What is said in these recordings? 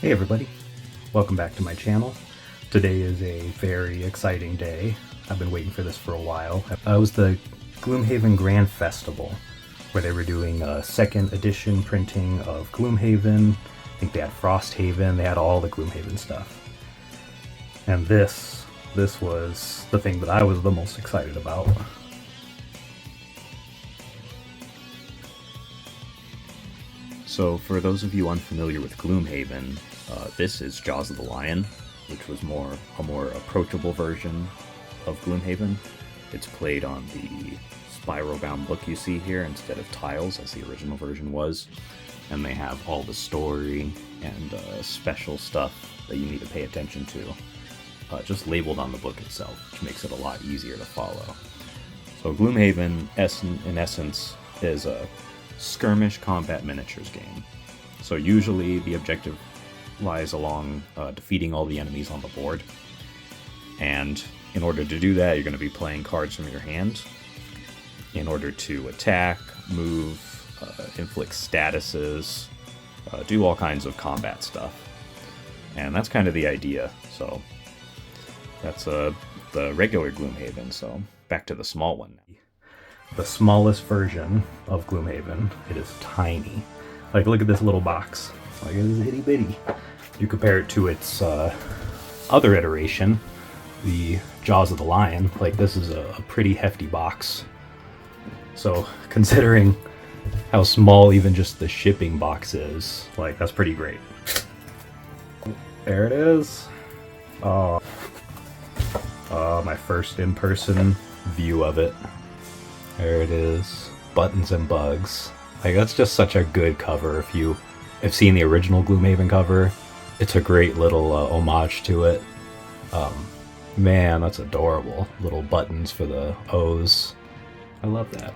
Hey everybody, welcome back to my channel. Today is a very exciting day. I've been waiting for this for a while. It was the Gloomhaven Grand Festival, where they were doing a second edition printing of Gloomhaven. I think they had Frosthaven, they had all the Gloomhaven stuff. And this was the thing that I was the most excited about. So for those of you unfamiliar with Gloomhaven, this is Jaws of the Lion, which was a more approachable version of Gloomhaven. It's played on the spiral-bound book you see here instead of tiles, as the original version was. And they have all the story and special stuff that you need to pay attention to, just labeled on the book itself, which makes it a lot easier to follow. So Gloomhaven, in essence, is a skirmish combat miniatures game. So usually the objective lies along defeating all the enemies on the board, and in order to do that you're going to be playing cards from your hand in order to attack, move, inflict statuses, do all kinds of combat stuff. And that's kind of the idea. So that's the regular Gloomhaven. So back to the small one. The smallest version of Gloomhaven. It is tiny. Like, look at this little box. Like, it is itty bitty. You compare it to its other iteration, the Jaws of the Lion. Like, this is a pretty hefty box. So, considering how small even just the shipping box is, like, that's pretty great. There it is. Oh, my first in-person view of it. There it is. Buttons and Bugs. Like, that's just such a good cover. If you have seen the original Gloomhaven cover, it's a great little homage to it. Man, that's adorable. Little buttons for the O's. I love that.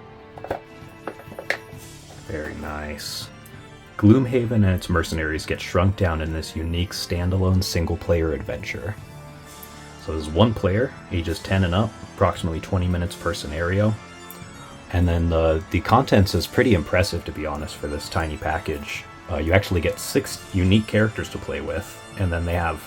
Very nice. Gloomhaven and its mercenaries get shrunk down in this unique standalone single-player adventure. So there's one player, ages 10 and up, approximately 20 minutes per scenario. And then the contents is pretty impressive, to be honest, for this tiny package. You actually get 6 unique characters to play with, and then they have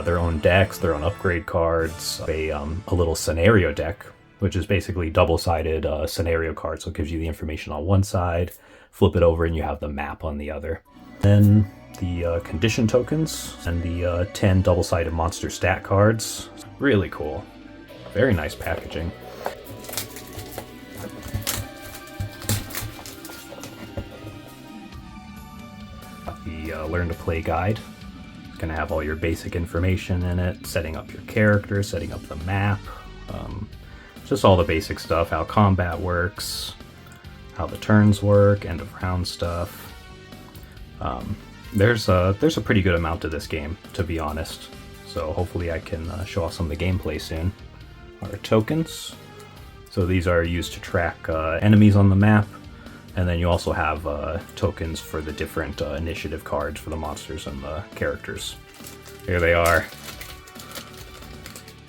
their own decks, their own upgrade cards, a little scenario deck, which is basically double-sided scenario cards. So it gives you the information on one side, flip it over, and you have the map on the other. Then the condition tokens and the 10 double-sided monster stat cards. Really cool. Very nice packaging. The Learn to Play guide. It's going to have all your basic information in it, setting up your character, setting up the map, just all the basic stuff, how combat works, how the turns work, end of round stuff. There's a pretty good amount to this game, to be honest, so hopefully I can show off some of the gameplay soon. Our tokens. So these are used to track enemies on the map. And then you also have tokens for the different initiative cards for the monsters and the characters. Here they are.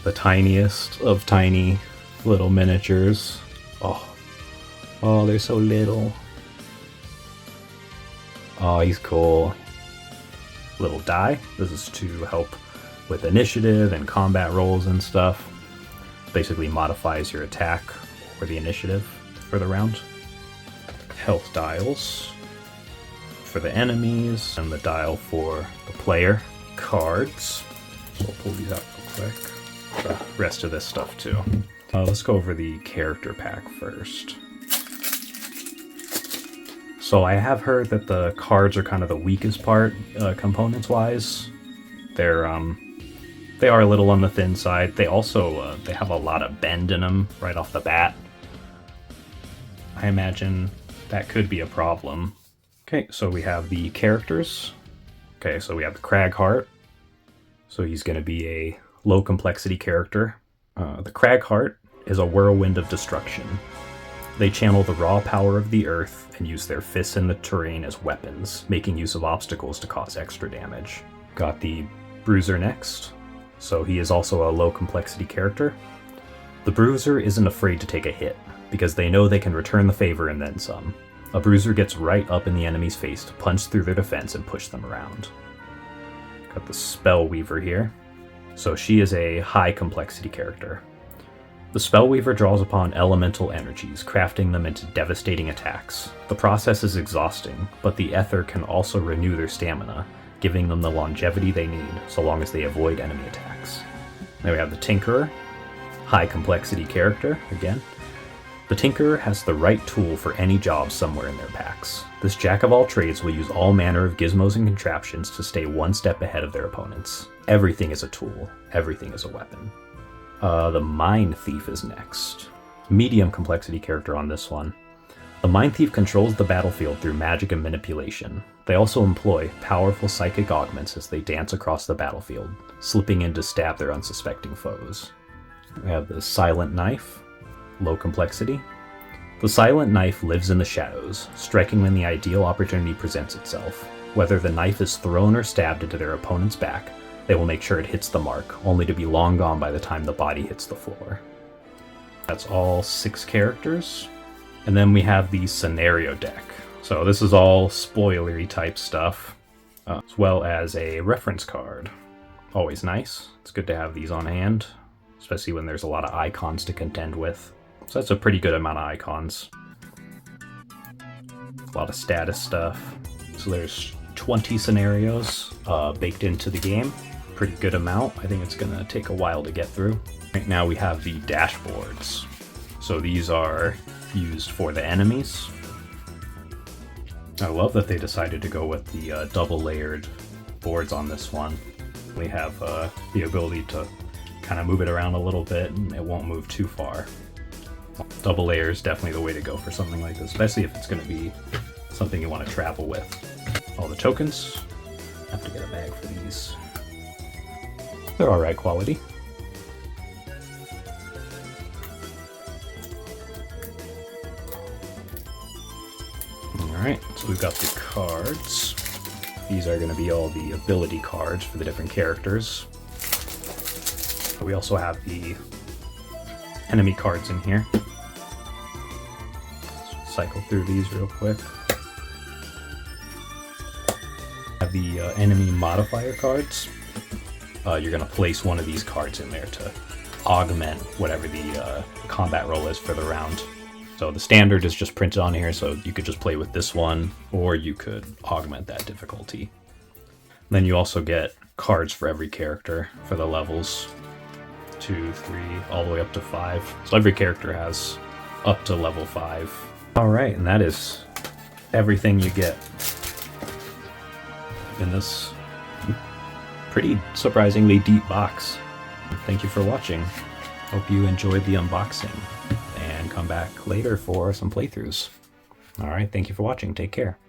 The tiniest of tiny little miniatures. Oh, they're so little. Oh, he's cool. Little die. This is to help with initiative and combat rolls and stuff. Basically modifies your attack or the initiative for the round. Health dials for the enemies and the dial for the player. Cards. We'll pull these out real quick. The rest of this stuff too. Let's go over the character pack first. So I have heard that the cards are kind of the weakest part, components wise. They are a little on the thin side. They also they have a lot of bend in them right off the bat. I imagine that could be a problem. Okay, so we have the characters. Okay, so we have the Cragheart. So he's going to be a low complexity character. The Cragheart is a whirlwind of destruction. They channel the raw power of the earth and use their fists in the terrain as weapons, making use of obstacles to cause extra damage. Got the Bruiser next. So he is also a low complexity character. The Bruiser isn't afraid to take a hit, because they know they can return the favor and then some. A Bruiser gets right up in the enemy's face to punch through their defense and push them around. Got the Spell Weaver here. So she is a high complexity character. The Spellweaver draws upon elemental energies, crafting them into devastating attacks. The process is exhausting, but the Ether can also renew their stamina, giving them the longevity they need, so long as they avoid enemy attacks. Then we have the Tinkerer, high complexity character, again. The Tinkerer has the right tool for any job somewhere in their packs. This jack of all trades will use all manner of gizmos and contraptions to stay one step ahead of their opponents. Everything is a tool, everything is a weapon. The Mind Thief is next. Medium complexity character on this one. The Mind Thief controls the battlefield through magic and manipulation. They also employ powerful psychic augments as they dance across the battlefield, slipping in to stab their unsuspecting foes. We have the Silent Knife, low complexity. The Silent Knife lives in the shadows, striking when the ideal opportunity presents itself. Whether the knife is thrown or stabbed into their opponent's back, they will make sure it hits the mark, only to be long gone by the time the body hits the floor. That's all 6 characters. And then we have the scenario deck. So this is all spoilery type stuff, as well as a reference card. Always nice. It's good to have these on hand, especially when there's a lot of icons to contend with. So that's a pretty good amount of icons. A lot of status stuff. So there's 20 scenarios baked into the game. Pretty good amount. I think it's gonna take a while to get through. Right now we have the dashboards. So these are used for the enemies. I love that they decided to go with the double layered boards on this one. We have the ability to kind of move it around a little bit and it won't move too far. Double layer is definitely the way to go for something like this, especially if it's going to be something you want to travel with. All the tokens. Have to get a bag for these. They're alright quality. Alright, so we've got the cards. These are going to be all the ability cards for the different characters. We also have the enemy cards in here. Let's cycle through these real quick. Have the enemy modifier cards. You're going to place one of these cards in there to augment whatever the combat roll is for the round. So the standard is just printed on here, so you could just play with this one, or you could augment that difficulty. Then you also get cards for every character for the levels 2, 3, all the way up to 5. So every character has up to level 5. Alright, and that is everything you get in this pretty surprisingly deep box. Thank you for watching. Hope you enjoyed the unboxing, and come back later for some playthroughs. Alright, thank you for watching. Take care.